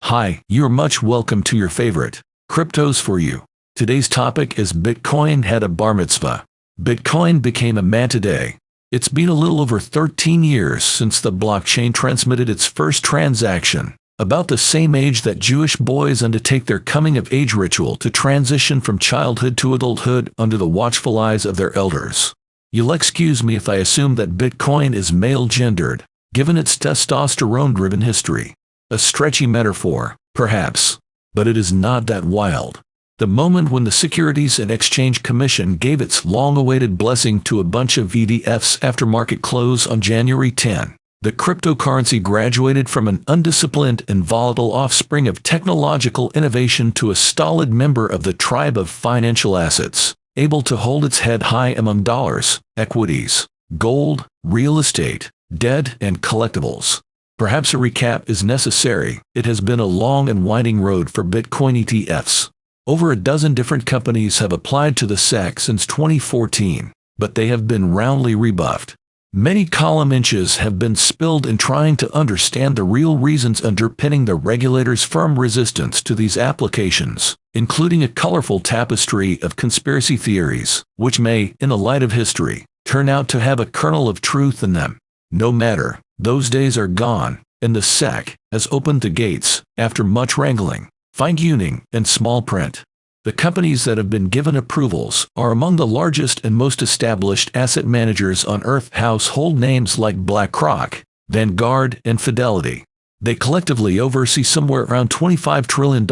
Hi, you're much welcome to your favorite cryptos for you. Today's topic is Bitcoin had a bar mitzvah. Bitcoin became a man today. It's been a little over 13 years since the blockchain transmitted its first transaction, about the same age that Jewish boys undertake their coming-of-age ritual to transition from childhood to adulthood under the watchful eyes of their elders. You'll excuse me if I assume that Bitcoin is male-gendered, given its testosterone-driven history. A stretchy metaphor, perhaps, but it is not that wild. The moment when the Securities and Exchange Commission gave its long-awaited blessing to a bunch of ETFs after market close on January 10, the cryptocurrency graduated from an undisciplined and volatile offspring of technological innovation to a stolid member of the tribe of financial assets, able to hold its head high among dollars, equities, gold, real estate, debt, and collectibles. Perhaps a recap is necessary. It has been a long and winding road for Bitcoin ETFs. Over a dozen different companies have applied to the SEC since 2014, but they have been roundly rebuffed. Many column inches have been spilled in trying to understand the real reasons underpinning the regulators' firm resistance to these applications, including a colorful tapestry of conspiracy theories, which may, in the light of history, turn out to have a kernel of truth in them. No matter, those days are gone, and the SEC has opened the gates, after much wrangling, fine-tuning, and small print. The companies that have been given approvals are among the largest and most established asset managers on earth, household names like BlackRock, Vanguard, and Fidelity. They collectively oversee somewhere around $25 trillion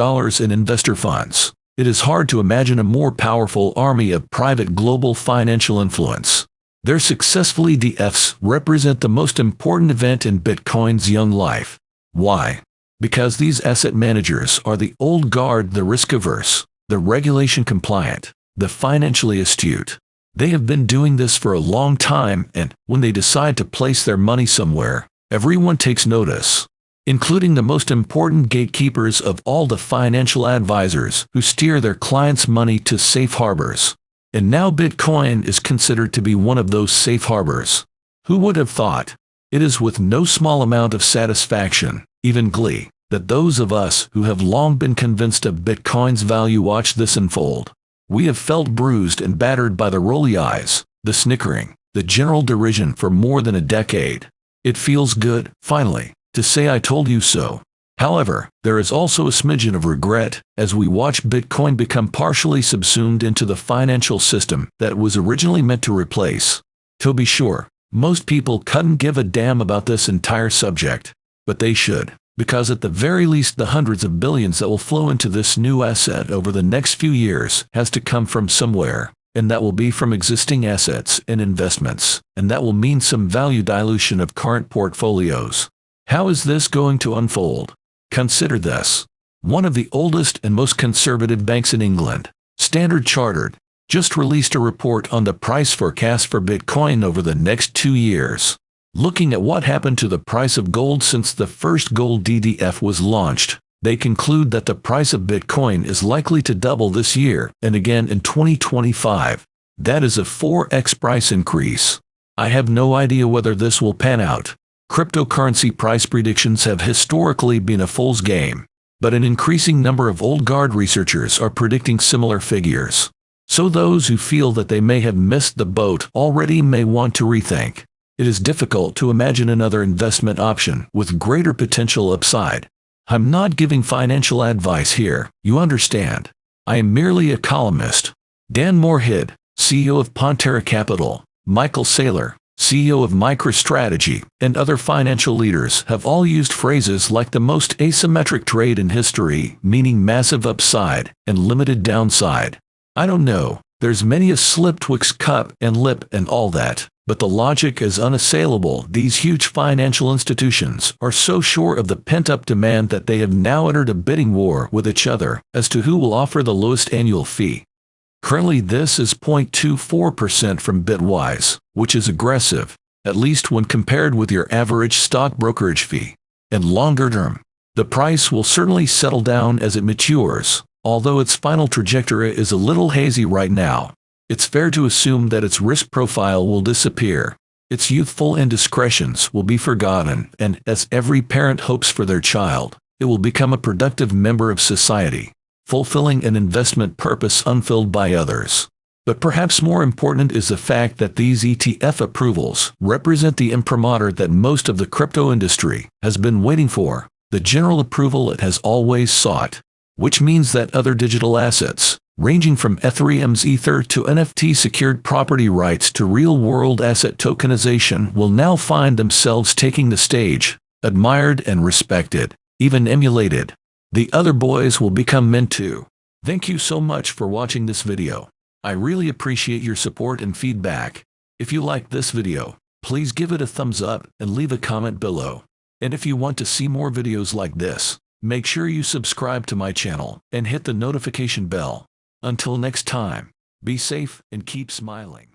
in investor funds. It is hard to imagine a more powerful army of private global financial influence. Their successful ETFs represent the most important event in Bitcoin's young life. Why? Because these asset managers are the old guard, the risk-averse, the regulation-compliant, the financially astute. They have been doing this for a long time, and when they decide to place their money somewhere, everyone takes notice, including the most important gatekeepers of all, the financial advisors who steer their clients' money to safe harbors. And now Bitcoin is considered to be one of those safe harbors. Who would have thought? It is with no small amount of satisfaction, even glee, that those of us who have long been convinced of Bitcoin's value watch this unfold. We have felt bruised and battered by the rolly eyes, the snickering, the general derision for more than a decade. It feels good, finally, to say I told you so. However, there is also a smidgen of regret as we watch Bitcoin become partially subsumed into the financial system that it was originally meant to replace. To be sure, most people couldn't give a damn about this entire subject, but they should, because at the very least the hundreds of billions that will flow into this new asset over the next few years has to come from somewhere, and that will be from existing assets and investments, and that will mean some value dilution of current portfolios. How is this going to unfold? Consider this. One of the oldest and most conservative banks in England, Standard Chartered, just released a report on the price forecast for Bitcoin over the next 2 years. Looking at what happened to the price of gold since the first gold ETF was launched, they conclude that the price of Bitcoin is likely to double this year and again in 2025. That is a 4x price increase. I have no idea whether this will pan out. Cryptocurrency price predictions have historically been a fool's game, but an increasing number of old guard researchers are predicting similar figures. So those who feel that they may have missed the boat already may want to rethink. It is difficult to imagine another investment option with greater potential upside. I'm not giving financial advice here, you understand. I am merely a columnist. Dan Moorhead, CEO of Pantera Capital, Michael Saylor, CEO of MicroStrategy, and other financial leaders have all used phrases like the most asymmetric trade in history, meaning massive upside and limited downside. I don't know, there's many a slip twixt cup and lip and all that, but the logic is unassailable. These huge financial institutions are so sure of the pent-up demand that they have now entered a bidding war with each other as to who will offer the lowest annual fee. Currently this is 0.24% from Bitwise, which is aggressive, at least when compared with your average stock brokerage fee. And longer term, the price will certainly settle down as it matures, although its final trajectory is a little hazy right now. It's fair to assume that its risk profile will disappear. Its youthful indiscretions will be forgotten, and as every parent hopes for their child, it will become a productive member of society, fulfilling an investment purpose unfilled by others. But perhaps more important is the fact that these ETF approvals represent the imprimatur that most of the crypto industry has been waiting for, the general approval it has always sought, which means that other digital assets, ranging from Ethereum's Ether to NFT-secured property rights to real-world asset tokenization, will now find themselves taking the stage, admired and respected, even emulated. The other boys will become men too. Thank you so much for watching this video. I really appreciate your support and feedback. If you liked this video, please give it a thumbs up and leave a comment below. And if you want to see more videos like this, make sure you subscribe to my channel and hit the notification bell. Until next time, be safe and keep smiling.